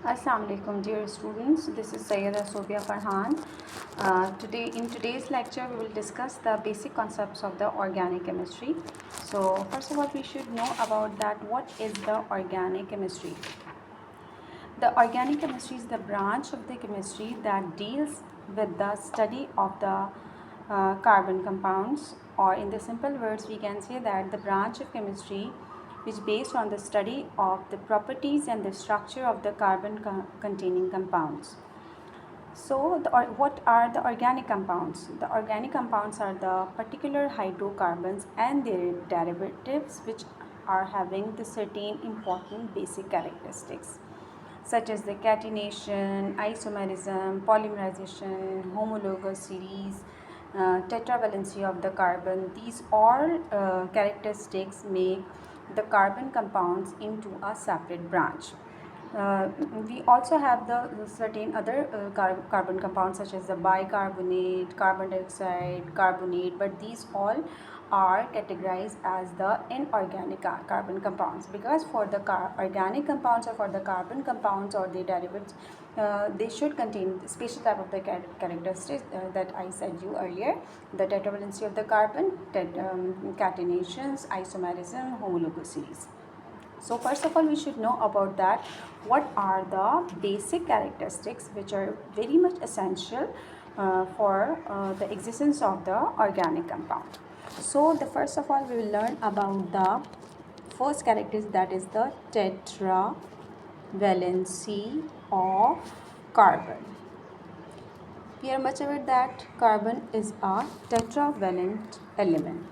Assalamu alaikum dear students, this is Sayyida Sobia Farhan. In today's lecture we will discuss the basic concepts of the organic chemistry. So first of all we should know about that what is the organic chemistry. The organic chemistry is the branch of the chemistry that deals with the study of the carbon compounds, or in the simple words we can say that the branch of chemistry which based on the study of the properties and the structure of the carbon containing compounds. So, what are the organic compounds? The organic compounds are the particular hydrocarbons and their derivatives which are having the certain important basic characteristics such as the catenation, isomerism, polymerization, homologous series, tetravalency of the carbon. These all characteristics make the carbon compounds into a separate branch. We also have the certain other carbon compounds such as the bicarbonate, carbon dioxide, carbonate, but these all are categorized as the inorganic carbon compounds, because for the organic compounds or for the carbon compounds or their derivatives, they should contain special type of the characteristics that I said you earlier: the tetravalency of the carbon, catenations, isomerism, homologous series. So first of all we should know about that what are the basic characteristics which are very much essential for the existence of the organic compound. So the first of all we will learn about the first characteristic, that is the tetravalency of carbon. We are much aware that carbon is a tetravalent element.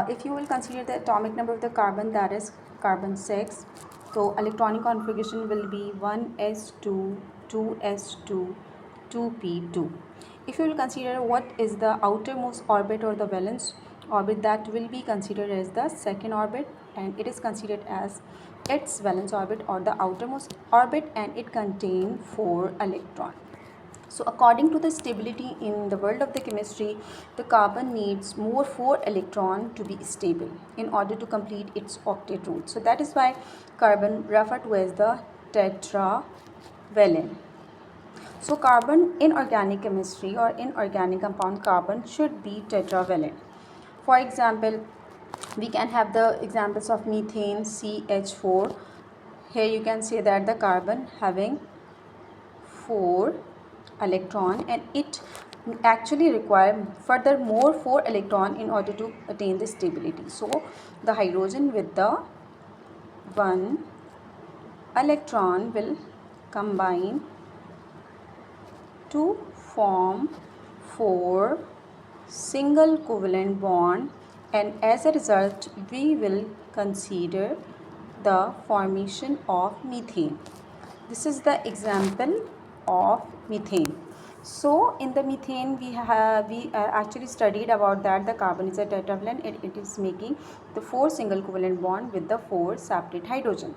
If you will consider the atomic number of the carbon, that is carbon 6, so electronic configuration will be 1s2, 2s2, 2p2. If you will consider what is the outermost orbit or the valence orbit, that will be considered as the second orbit, and it is considered as its valence orbit or the outermost orbit, and it contains 4 electrons. So according to the stability in the world of the chemistry, the carbon needs more 4 electron to be stable in order to complete its octet rule. So that is why carbon referred to as the tetravalent. So carbon in organic chemistry or in organic compound, carbon should be tetravalent. For example, we can have the examples of methane, CH4. Here you can say that the carbon having 4 electron, and it actually require furthermore 4 electron in order to attain the stability. So the hydrogen with the 1 electron will combine to form 4 single covalent bond, and as a result we will consider the formation of methane. This is the example of methane. So in the methane we actually studied about that the carbon is a tetravalent, and it is making the 4 single covalent bond with the 4 separate hydrogen.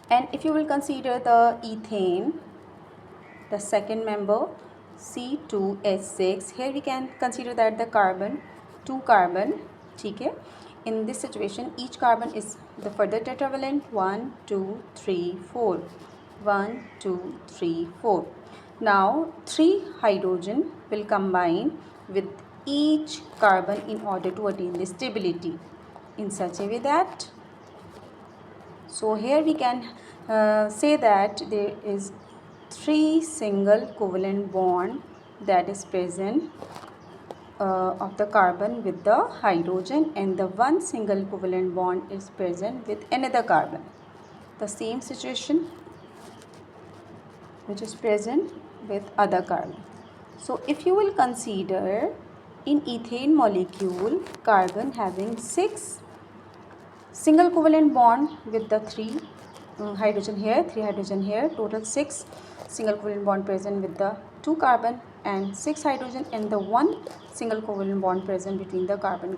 And if you will consider the ethane, the second member, C2H6, here we can consider that the carbon, 2 carbon, okay. In this situation each carbon is the further tetravalent, 1 2 3 4, 1 2 3 4. Now 3 hydrogen will combine with each carbon in order to attain the stability in such a way that, so here we can say that there is 3 single covalent bond that is present of the carbon with the hydrogen, and the 1 single covalent bond is present with another carbon. The same situation which is present with other carbon. So if you will consider in ethane molecule, carbon having 6 single covalent bond with the 3 hydrogen here, 3 hydrogen here, total 6 single covalent bond present with the 2 carbon, and 6 hydrogen and the 1 single covalent bond present between the carbon.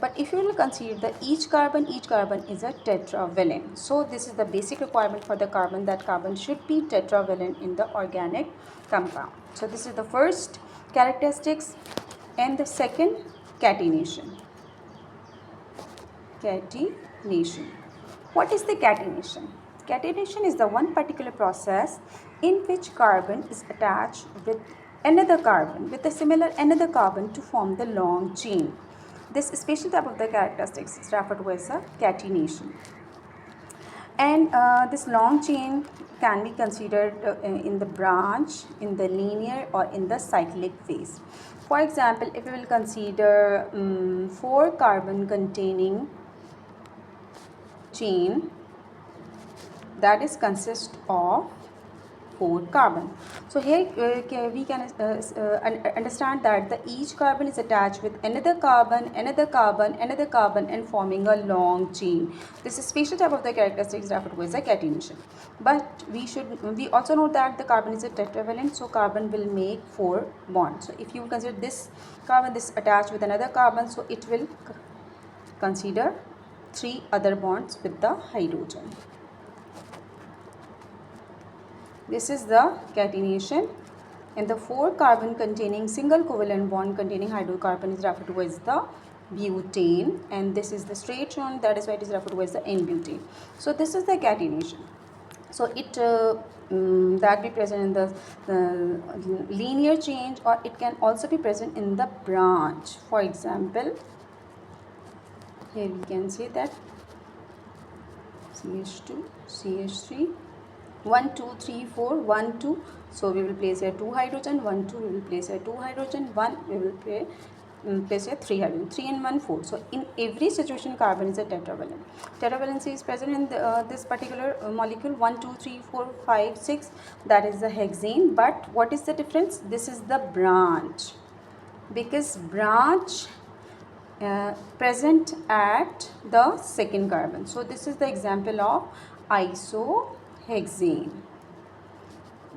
But if you will consider the each carbon is a tetravalent. So this is the basic requirement for the carbon, that carbon should be tetravalent in the organic compound. So this is the first characteristics. And the second, catenation. Catenation. What is the catenation? Catenation is the one particular process in which carbon is attached with another carbon, with a similar another carbon to form the long chain. This special type of the characteristics is referred to as a catenation. And this long chain can be considered in the branch, in the linear or in the cyclic phase. For example, if we will consider 4 carbon containing chain that is consist of 4 carbon. So here we can understand that each carbon is attached with another carbon, another carbon, another carbon, and forming a long chain. This is special type of the characteristics referred to as a catenation. But we also know that the carbon is a tetravalent, so carbon will make 4 bonds. So if you consider this carbon, this attached with another carbon, so it will consider 3 other bonds with the hydrogen. This is the catenation, and the 4 carbon containing single covalent bond containing hydrocarbon is referred to as the butane, and this is the straight one, that is why it is referred to as the N-butane. So this is the catenation. So it that be present in the linear chain, or it can also be present in the branch. For example, here we can say that CH2, CH3, 1 2 3 4 1 2, so we will place here 2 hydrogen, 1 2 we will place here 2 hydrogen, 1 we will place here 3 hydrogen, 3 and 1 4. So in every situation carbon is a tetravalent. Tetravalency is present in this particular molecule 1 2 3 4 5 6, that is the hexane. But what is the difference? This is the branch, because branch present at the second carbon. So this is the example of isohexane.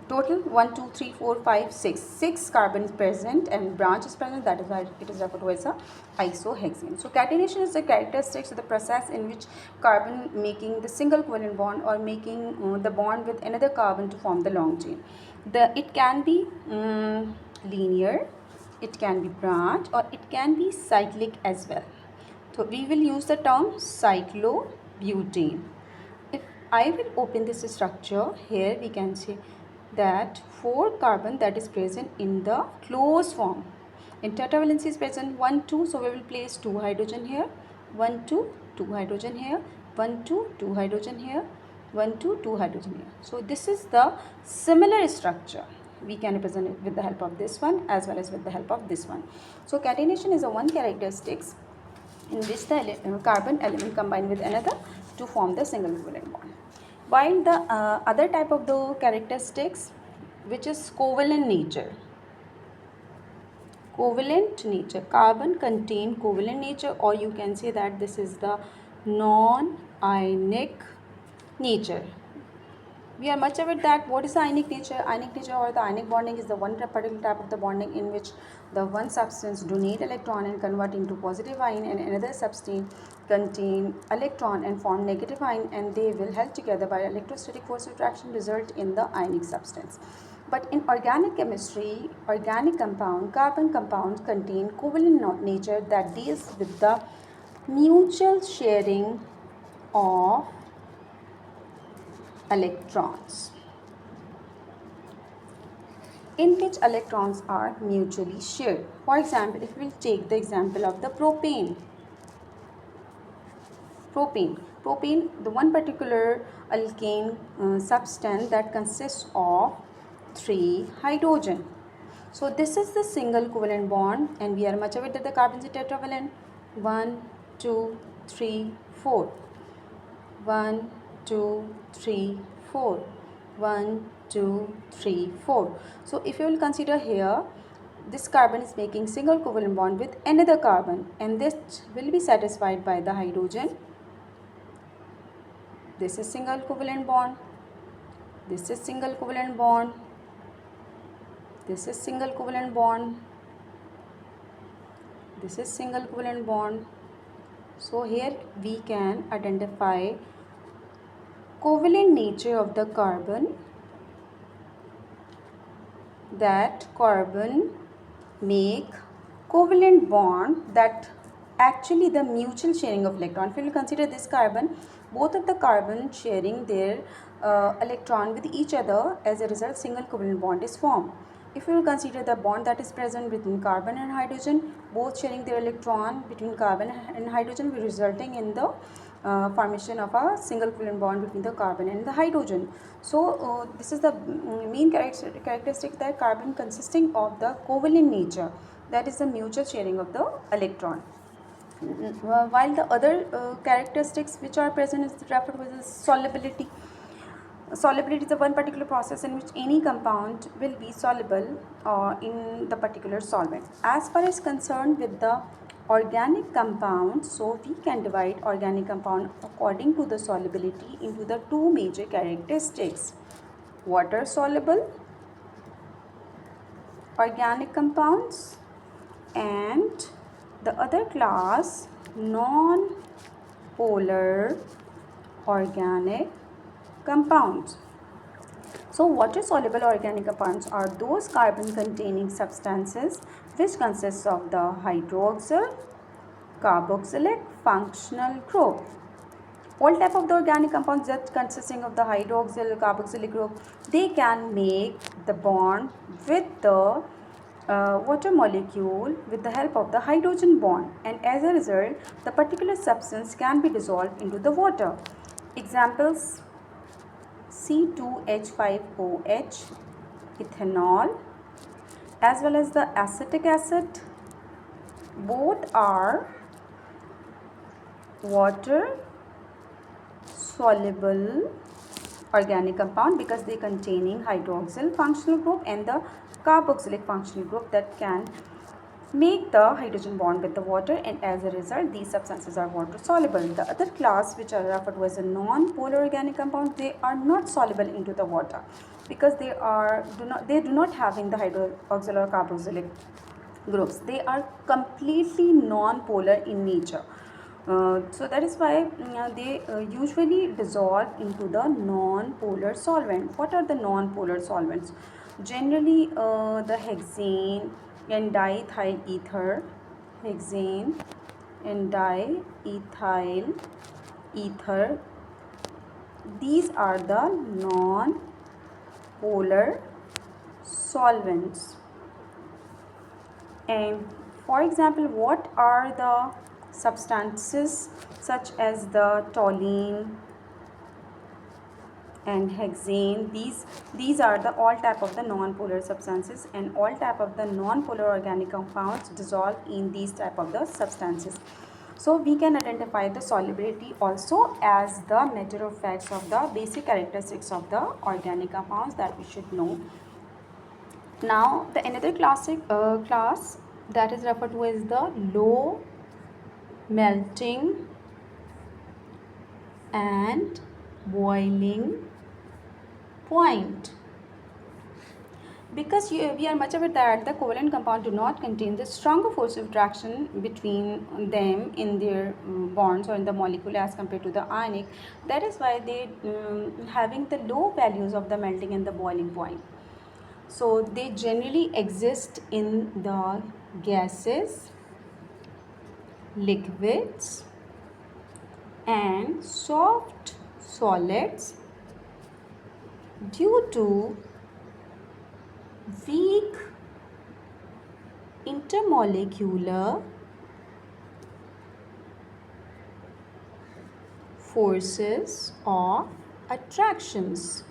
Total 1 2 3 4 5 6 carbon is present and branch is present, that is why it is referred to as a isohexane. So catenation is the characteristics of the process in which carbon making the single covalent bond or making the bond with another carbon to form the long chain. It can be linear, it can be branch, or it can be cyclic as well. So we will use the term cyclobutane. If I will open this structure, here we can see that 4 carbon that is present in the closed form. In tetravalency is present 1 2, so we will place 2 hydrogen here, 1 2 2 hydrogen here, 1 2 2 hydrogen here, 1 2 2 hydrogen here. So this is the similar structure. We can represent it with the help of this one as well as with the help of this one. So catenation is a one characteristics in which the carbon element combine with another to form the single covalent bond. While the other type of the characteristics, which is covalent nature. Covalent nature, carbon contain covalent nature, or you can say that this is the non-ionic nature. We are much aware that what is the ionic nature? Ionic nature or the ionic bonding is the one particular type of the bonding in which the one substance donate electron and convert into positive ion, and another substance contain electron and form negative ion, and they will held together by electrostatic force of attraction, result in the ionic substance. But in organic chemistry, organic compound, carbon compounds contain covalent nature that deals with the mutual sharing of electrons, in which electrons are mutually shared. For example, if we will take the example of the propane, the one particular alkane substance that consists of 3 hydrogen. So this is the single covalent bond, and we are much aware that the carbon is tetravalent. 1 2 3 4, 1 2 3 4, 1 2 3 4. So if you will consider here, this carbon is making single covalent bond with another carbon, and this will be satisfied by the hydrogen. This is single covalent bond, this is single covalent bond, this is single covalent bond, this is single covalent bond. So here we can identify covalent nature of the carbon, that carbon make covalent bond, that actually the mutual sharing of electron. If you will consider this carbon, both of the carbon sharing their electron with each other. As a result, single covalent bond is formed. If we will consider the bond that is present between carbon and hydrogen, both sharing their electron between carbon and hydrogen, will resulting in the formation of a single covalent bond between the carbon and the hydrogen. So this is the main characteristic, that carbon consisting of the covalent nature, that is the mutual sharing of the electron. While the other characteristics which are present is referred to as solubility. Solubility is the one particular process in which any compound will be soluble in the particular solvent. As far as concerned with the organic compounds, so we can divide organic compound according to the solubility into the two major characteristics: water soluble organic compounds, and the other class non-polar organic compounds. So water soluble organic compounds are those carbon containing substances which consists of the hydroxyl carboxylic functional group. All type of the organic compounds that consisting of the hydroxyl carboxylic group, they can make the bond with the water molecule with the help of the hydrogen bond, and as a result the particular substance can be dissolved into the water. Examples: C2H5OH, ethanol, as well as the acetic acid. Both are water soluble organic compound because they containing hydroxyl functional group and the carboxylic functional group that can make the hydrogen bond with the water, and as a result these substances are water soluble. The other class which are referred to as a non-polar organic compound, they are not soluble into the water because they do not having the hydroxyl or carboxylic groups. They are completely non-polar in nature. So that is why they usually dissolve into the non-polar solvent. What are the non-polar solvents? Generally the hexane and diethyl ether, hexane and diethyl ether, these are the non-polar solvents. And for example, what are the substances such as the toluene and hexane? These are the all type of the non-polar substances, and all type of the non-polar organic compounds dissolve in these type of the substances. So we can identify the solubility also as the matter of facts of the basic characteristics of the organic compounds that we should know. Now the another class that is referred to as the low melting and boiling point. Because we are much aware that the covalent compound do not contain the stronger force of attraction between them in their bonds or in the molecule as compared to the ionic. That is why they having the low values of the melting and the boiling point. So they generally exist in the gases, liquids and soft solids due to weak intermolecular forces of attractions.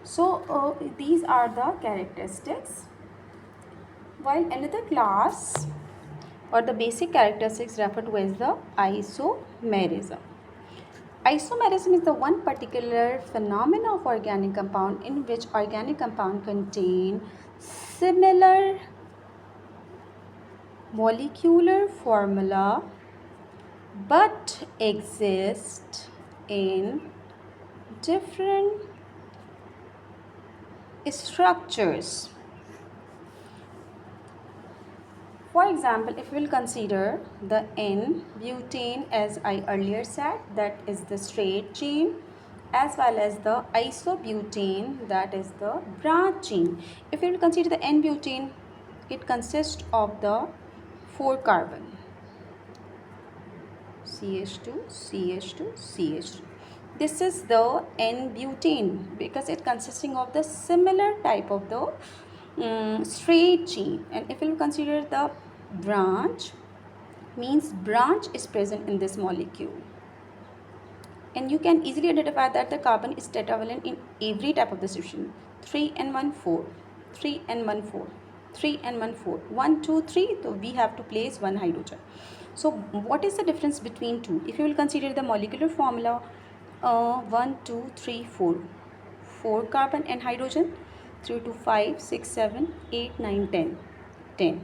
So these are the characteristics. While another class or the basic characteristics referred to as the isomerism. Isomerism is the one particular phenomenon of organic compound in which organic compound contain similar molecular formula but exist in different structures. For example, if we will consider the N-butane, as I earlier said, that is the straight chain, as well as the isobutane, that is the branch chain. If we will consider the N-butane, it consists of the 4 carbon. CH2, CH2, CH2. This is the N-butane because it consisting of the similar type of the straight chain. And if you consider the branch, means branch is present in this molecule. And you can easily identify that the carbon is tetravalent in every type of the solution. 3n1 4, 3n1 4, 3n1 4, 1 2 3. So we have to place one hydrogen. So what is the difference between two? If you will consider the molecular formula, 1 2 3 4, 4 carbon and hydrogen, 3 to 5 6 7 8 9 10, 10.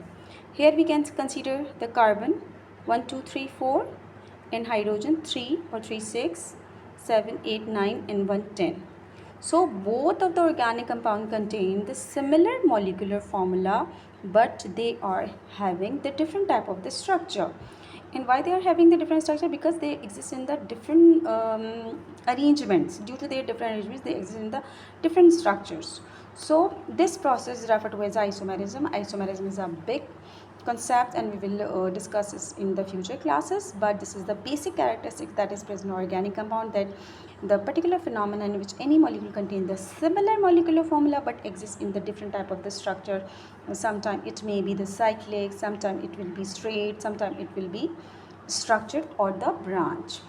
Here we can consider the carbon 1 2 3 4 and hydrogen 3 or 3 6 7 8 9 and 1 10. So both of the organic compound contain the similar molecular formula, but they are having the different type of the structure. And why they are having the different structure? Because they exist in the different arrangements. Due to their different arrangements, they exist in the different structures. So this process is referred to as isomerism. Isomerism is a big concept and we will discuss this in the future classes, but this is the basic characteristic that is present in organic compound, that the particular phenomenon in which any molecule contains the similar molecular formula but exists in the different type of the structure. Sometimes it may be the cyclic, sometimes it will be straight, sometimes it will be structured or the branch.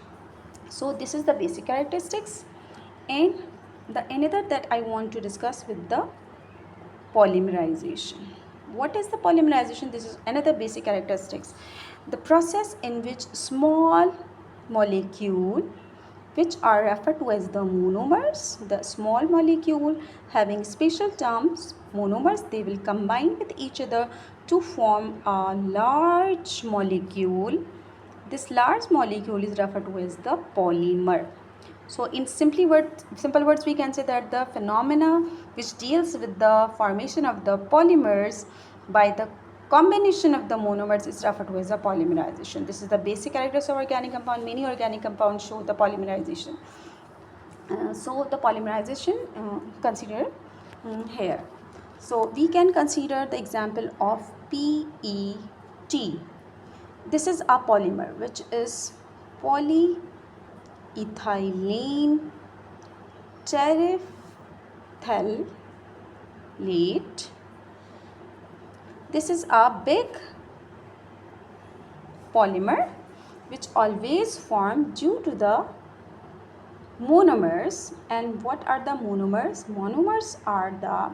So this is the basic characteristics. And the another that I want to discuss with the polymerization. What is the polymerization? This is another basic characteristics. The process in which small molecule, which are referred to as the monomers, the small molecule having special terms monomers, they will combine with each other to form a large molecule. This large molecule is referred to as the polymer. So in simple words, we can say that the phenomena which deals with the formation of the polymers by the combination of the monomers is referred to as a polymerization. This is the basic characteristics of organic compound. Many organic compounds show the polymerization. So the polymerization consider here. So we can consider the example of PET. This is a polymer which is polyethylene terephthalate. This is a big polymer which always form due to the monomers. And what are the monomers? Monomers are the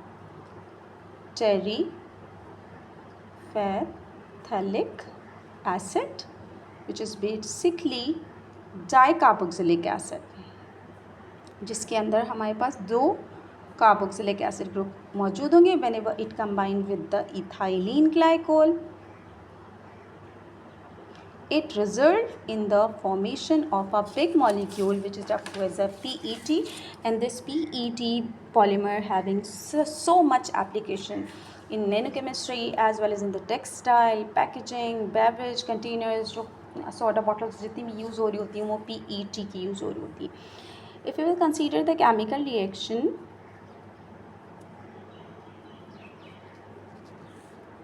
terephthalic acid, which is basically dicarboxylic acid, जिसके अंदर हमारे पास दो carboxylic acid group मौजूद होंगे whenever it combined with the ethylene glycol. It results in the formation of a big molecule which is referred to as a PET, and this PET polymer having so much application in nanochemistry as well as in the textile, packaging, beverage containers. जो soda bottles जितनी भी use हो रही होती हैं वो PET की use हो रही होती है. If you will consider the chemical reaction,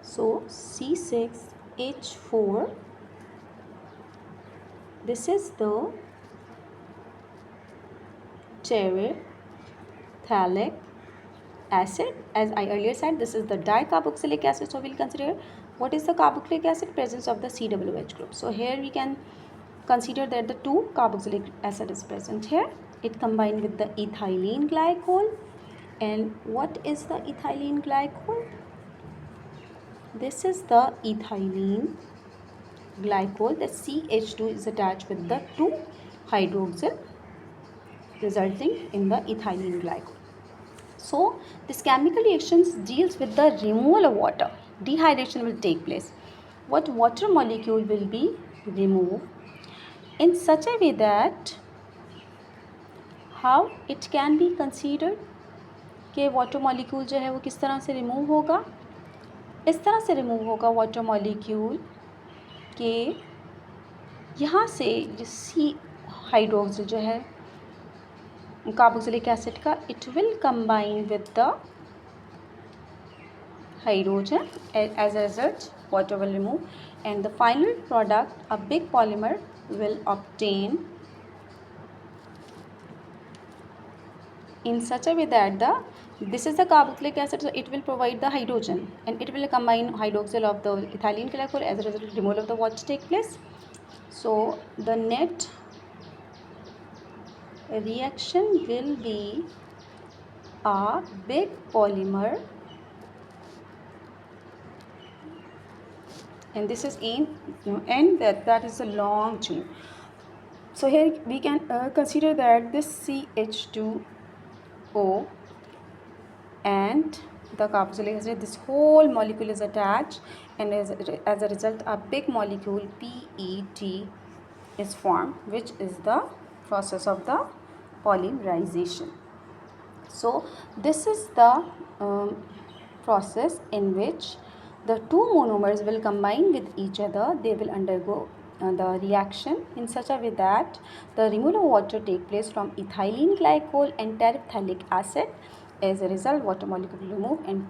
so C6H4, this is the terephthalic acid. As I earlier said, this is the dicarboxylic acid. So we'll consider what is the carboxylic acid, presence of the COOH group. So here we can consider that the 2 carboxylic acid is present here. It combined with the ethylene glycol. And what is the ethylene glycol? This is the ethylene glycol. The CH2 is attached with the 2 hydroxyl, resulting in the ethylene glycol. So this chemical reactions deals with the removal of water. Dehydration will take place. What water molecule will be removed in such a way that how it can be considered कि water molecule जो है वो किस तरह से remove होगा. इस तरह से रिमूव होगा वाटर मॉलिक्यूल के यहाँ से सी हाइड्रोक्सिल जो है कार्बोक्सिलिक एसिड का, it will combine with the hydrogen, and as a result water will remove, and the final product, a big polymer, will obtain in such a way that this is the carboxylic acid, so it will provide the hydrogen and it will combine hydroxyl of the ethylene glycol. As a result, removal of the water take place. So the net reaction will be a big polymer, and this is in and that is a long chain. So here we can consider that this CH2O and the carboxylic acid, this whole molecule is attached, and as a result a big molecule PET is formed, which is the process of the polymerization. So this is the process in which the two monomers will combine with each other. They will undergo the reaction in such a way that the removal of water take place from ethylene glycol and terephthalic acid. As a result, water molecule will remove and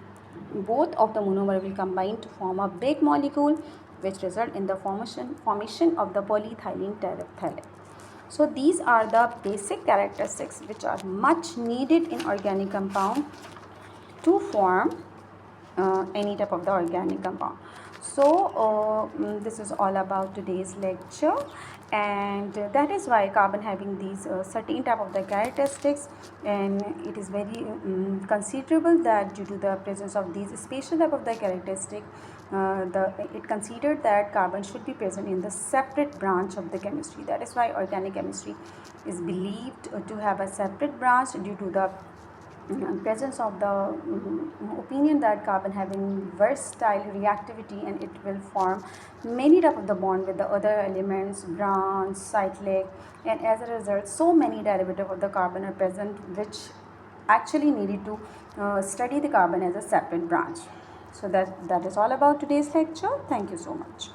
both of the monomer will combine to form a big molecule, which result in the formation of the polyethylene terephthalate. So these are the basic characteristics which are much needed in organic compound to form any type of the organic compound. So this is all about today's lecture, and that is why carbon having these certain type of the characteristics, and it is very considerable that due to the presence of these special type of the characteristic, it considered that carbon should be present in the separate branch of the chemistry. That is why organic chemistry is believed to have a separate branch due to the presence of the opinion that carbon having versatile reactivity, and it will form many type of the bond with the other elements, branch, cyclic, and as a result so many derivatives of the carbon are present which actually needed to study the carbon as a separate branch. So that is all about today's lecture. Thank you so much.